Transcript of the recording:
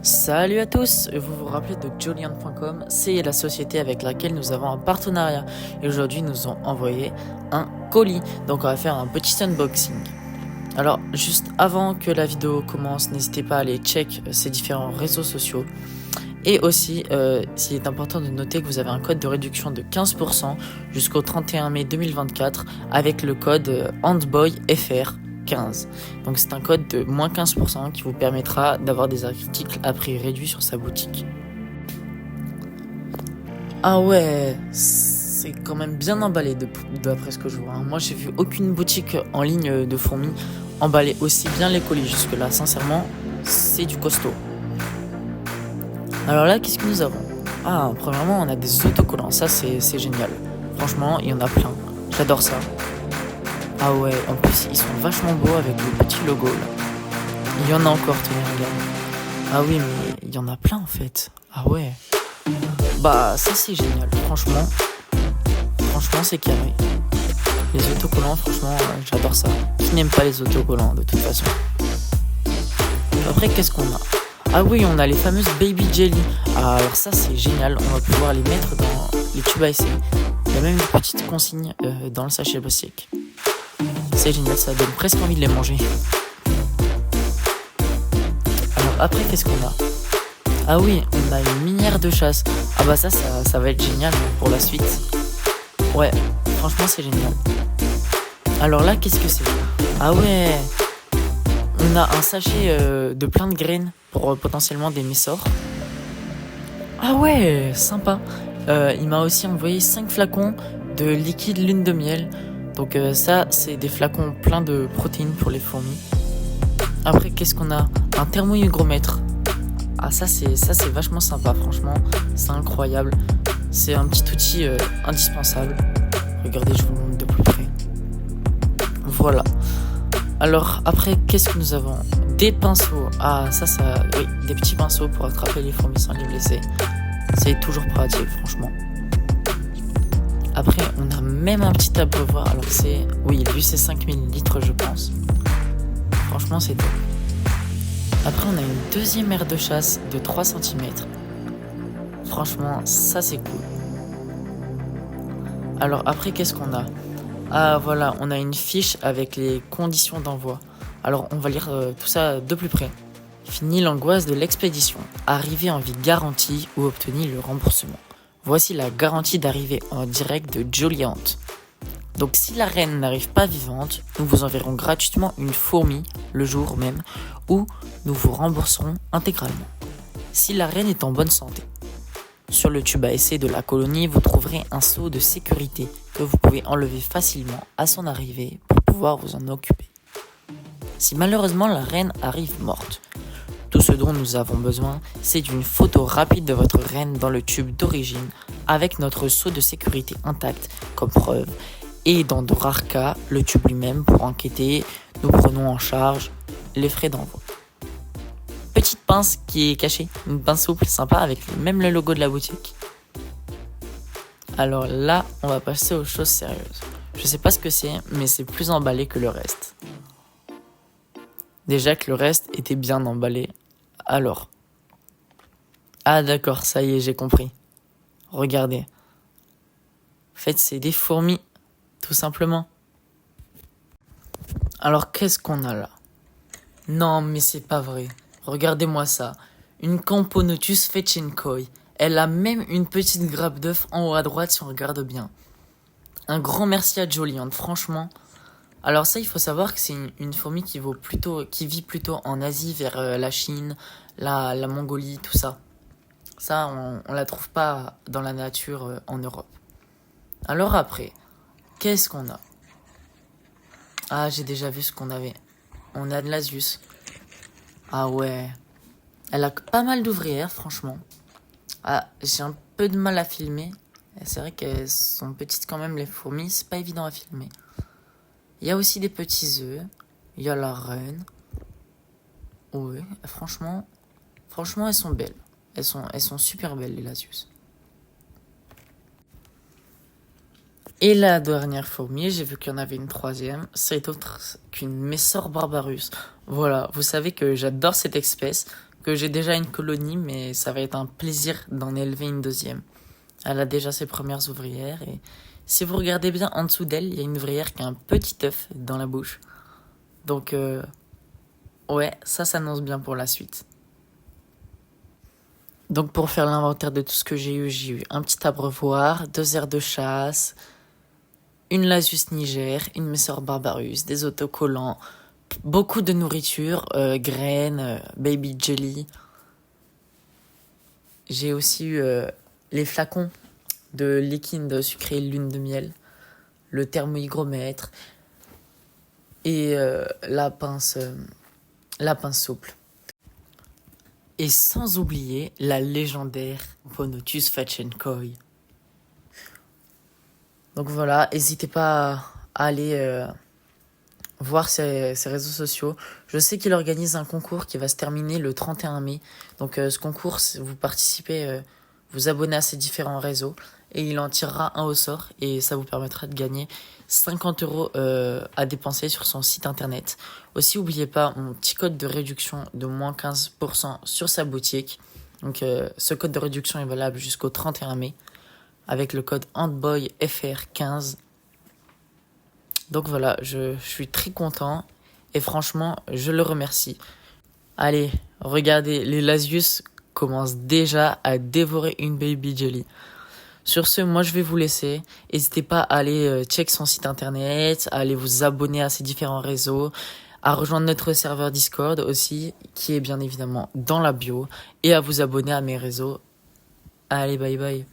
Salut à tous, vous vous rappelez de Joliant.com, c'est la société avec laquelle nous avons un partenariat et aujourd'hui nous ont envoyé un colis, donc on va faire un petit unboxing. Alors juste avant que la vidéo commence, n'hésitez pas à aller check ces différents réseaux sociaux et aussi il est important de noter que vous avez un code de réduction de 15% jusqu'au 31 mai 2024 avec le code HandboyFR. 15. Donc c'est un code de moins 15% qui vous permettra d'avoir des articles à prix réduit sur sa boutique. Ah ouais, c'est quand même bien emballé d'après ce que je vois. Moi j'ai vu aucune boutique en ligne de fourmis emballer aussi bien les colis jusque là. Sincèrement, c'est du costaud. Alors là, qu'est-ce que nous avons? Ah, premièrement, on a des autocollants. Ça c'est génial. Franchement, il y en a plein. J'adore ça. Ah ouais, en plus ils sont vachement beaux avec le petit logo là. Il y en a encore, tenez, regarde. Ah oui, mais il y en a plein en fait. Ah ouais. Bah ça c'est génial, franchement c'est carré. Les autocollants, franchement, j'adore ça. Qui n'aime pas les autocollants de toute façon? Après, qu'est-ce qu'on a? Ah oui, on a les fameuses Baby Jelly. Ah, alors ça c'est génial, on va pouvoir les mettre dans les tubes à essai. Il y a même une petite consigne dans le sachet plastique. C'est génial, ça donne presque envie de les manger. Alors après, qu'est-ce qu'on a? Ah oui, on a une minière de chasse. Ah bah ça va être génial pour la suite. Ouais, franchement c'est génial. Alors là, qu'est-ce que c'est? Ah ouais, on a un sachet de plein de graines pour potentiellement des messors. Ah ouais, sympa. Il m'a aussi envoyé 5 flacons de liquide lune de miel. Donc ça, c'est des flacons pleins de protéines pour les fourmis. Après, qu'est-ce qu'on a? Un thermohygromètre. Ah ça c'est vachement sympa, franchement. C'est incroyable. C'est un petit outil indispensable. Regardez, je vous le montre de plus près. Voilà. Alors après, qu'est-ce que nous avons? Des pinceaux. Ah ça, oui, des petits pinceaux pour attraper les fourmis sans les blesser. C'est toujours pratique, franchement. Après, on a même un petit abreuvoir. Alors oui, lui c'est 5 ml je pense. Franchement, c'est top. Après, on a une deuxième aire de chasse de 3 cm. Franchement, ça c'est cool. Alors après, qu'est-ce qu'on a? Ah voilà, on a une fiche avec les conditions d'envoi. Alors on va lire tout ça de plus près. Fini l'angoisse de l'expédition. Arrivée en vie garantie ou obtenir le remboursement. Voici la garantie d'arrivée en direct de Joliant. Donc si la reine n'arrive pas vivante, nous vous enverrons gratuitement une fourmi le jour même ou nous vous rembourserons intégralement. Si la reine est en bonne santé. Sur le tube à essai de la colonie, vous trouverez un seau de sécurité que vous pouvez enlever facilement à son arrivée pour pouvoir vous en occuper. Si malheureusement la reine arrive morte, tout ce dont nous avons besoin, c'est d'une photo rapide de votre reine dans le tube d'origine avec notre seau de sécurité intact comme preuve. Et dans de rares cas, le tube lui-même pour enquêter, nous prenons en charge les frais d'envoi. Petite pince qui est cachée, une pince souple sympa avec même le logo de la boutique. Alors là, on va passer aux choses sérieuses. Je sais pas ce que c'est, mais c'est plus emballé que le reste. Déjà que le reste était bien emballé. Alors. Ah d'accord, ça y est, j'ai compris. Regardez. En fait, c'est des fourmis, tout simplement. Alors qu'est-ce qu'on a là? Non, mais c'est pas vrai. Regardez-moi ça. Une Camponotus fetchenkoi. Elle a même une petite grappe d'œuf en haut à droite si on regarde bien. Un grand merci à Joliant, franchement. Alors ça, il faut savoir que c'est une fourmi qui vit plutôt en Asie, vers la Chine, la Mongolie, tout ça. Ça, on la trouve pas dans la nature en Europe. Alors après, qu'est-ce qu'on a? Ah, j'ai déjà vu ce qu'on avait. On a de l'Asius. Ah ouais. Elle a pas mal d'ouvrières, franchement. Ah, j'ai un peu de mal à filmer. C'est vrai qu'elles sont petites quand même, les fourmis. C'est pas évident à filmer. Il y a aussi des petits œufs. Il y a la reine. Ouais, franchement, elles sont belles. Elles sont super belles, les Lasius. Et la dernière fourmi, j'ai vu qu'il y en avait une troisième. C'est autre qu'une Messor barbarus. Voilà, vous savez que j'adore cette espèce. que j'ai déjà une colonie, mais ça va être un plaisir d'en élever une deuxième. Elle a déjà ses premières ouvrières et si vous regardez bien en dessous d'elle, il y a une ouvrière qui a un petit œuf dans la bouche. Donc ouais, ça s'annonce bien pour la suite. Donc pour faire l'inventaire de tout ce que j'ai eu un petit abreuvoir, 2 aires de chasse, une Lasius Niger, une Messor Barbarus, des autocollants, beaucoup de nourriture, graines, baby jelly. J'ai aussi eu les flacons de liquide sucré lune de miel, le thermohygromètre et la pince souple. Et sans oublier la légendaire Vonotus Fachenkoi. Donc voilà, n'hésitez pas à aller voir ses réseaux sociaux. Je sais qu'il organise un concours qui va se terminer le 31 mai. Donc ce concours, vous participez, vous abonnez à ses différents réseaux et il en tirera un au sort et ça vous permettra de gagner 50 euros à dépenser sur son site internet. Aussi, n'oubliez pas mon petit code de réduction de moins 15% sur sa boutique. Donc ce code de réduction est valable jusqu'au 31 mai avec le code HandboyFR15. Donc voilà, je suis très content et franchement, je le remercie. Allez, regardez, les Lasius commencent déjà à dévorer une baby jelly. Sur ce, moi je vais vous laisser. N'hésitez pas à aller check son site internet, à aller vous abonner à ses différents réseaux, à rejoindre notre serveur Discord aussi, qui est bien évidemment dans la bio, et à vous abonner à mes réseaux. Allez, bye bye.